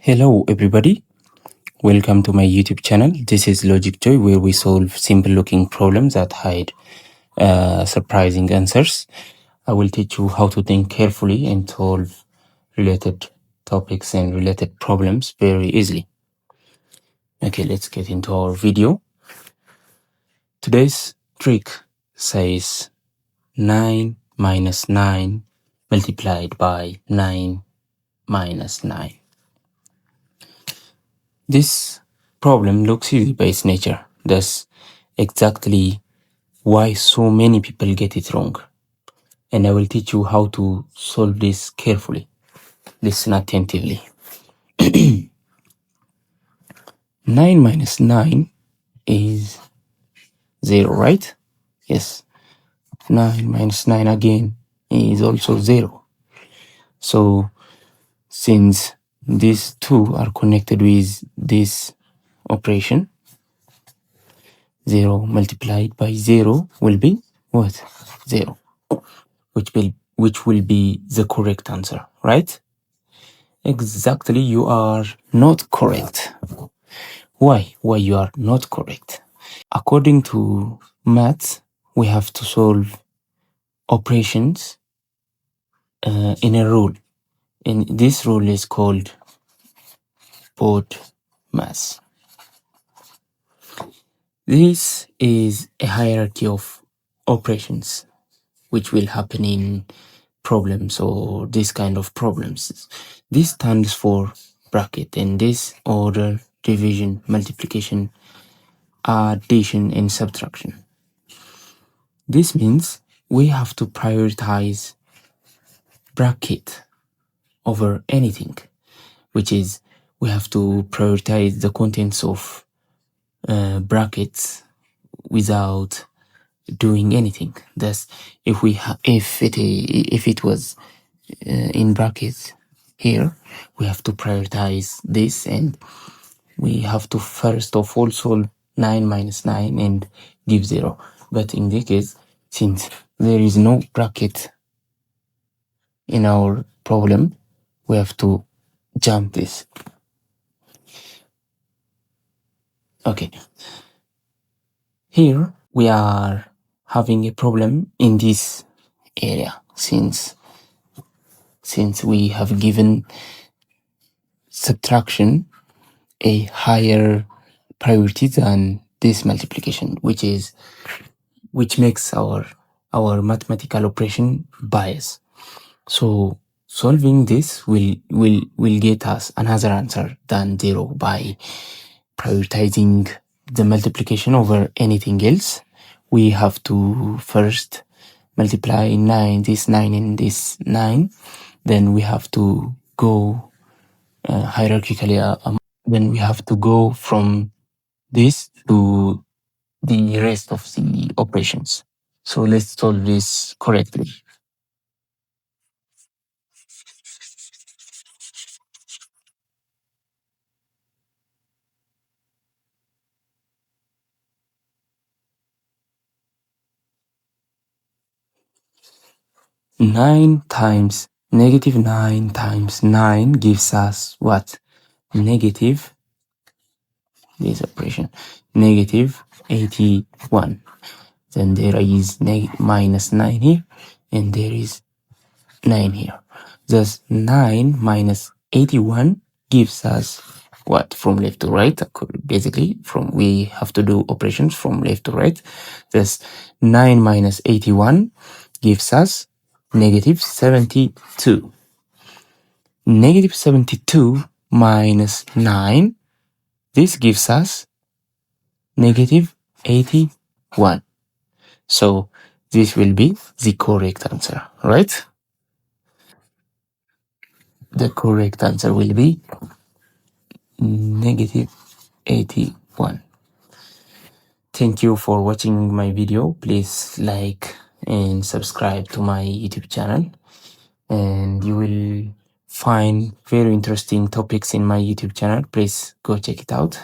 Hello everybody, welcome to my YouTube channel. This is Logic Joy, where we solve simple looking problems that hide surprising answers. I will teach you how to think carefully and solve related topics and related problems very easily. Okay, let's get into our video. Today's trick says 9 minus 9 multiplied by 9 minus 9. This problem looks easy by its nature. That's exactly why so many people get it wrong. And I will teach you how to solve this carefully. Listen attentively. 9 minus 9 is 0, right? Yes. 9 minus 9 again is also 0. So since these two are connected with this operation, 0 multiplied by 0 will be what? 0, which will be the correct answer, right? Exactly, you are not correct. Why you are not correct? According to maths, we have to solve operations in a rule, and this rule is called BODMAS. This is a hierarchy of operations which will happen in problems or this kind of problems. This stands for bracket, and this order, division, multiplication, addition, and subtraction. This means we have to prioritize bracket over anything, which is we have to prioritize the contents of brackets without doing anything. Thus, if it was in brackets here, we have to prioritize this, and we have to first of all solve 9 minus 9 and give 0. But in this case, since there is no bracket in our problem, we have to jump this. Okay. Here we are having a problem in this area since we have given subtraction a higher priority than this multiplication, which makes our mathematical operation bias. So solving this will get us another answer than 0 by prioritizing the multiplication over anything else. We have to first multiply this 9 and this 9. Then we have to go hierarchically. Then we have to go from this to the rest of the operations. So let's solve this correctly. -9 times 9 gives us what? Negative, this operation, negative 81. Then there is minus 9 here, and there is 9 here. Thus 9 minus 81 gives us what? From left to right. Basically, we have to do operations from left to right. Thus 9 minus 81 gives us negative 72. Negative 72 minus 9, this gives us negative 81. So this will be the correct answer, right? The correct answer will be negative 81. Thank you for watching my video. Please like and subscribe to my YouTube channel, and you will find very interesting topics in my YouTube channel. Please go check it out.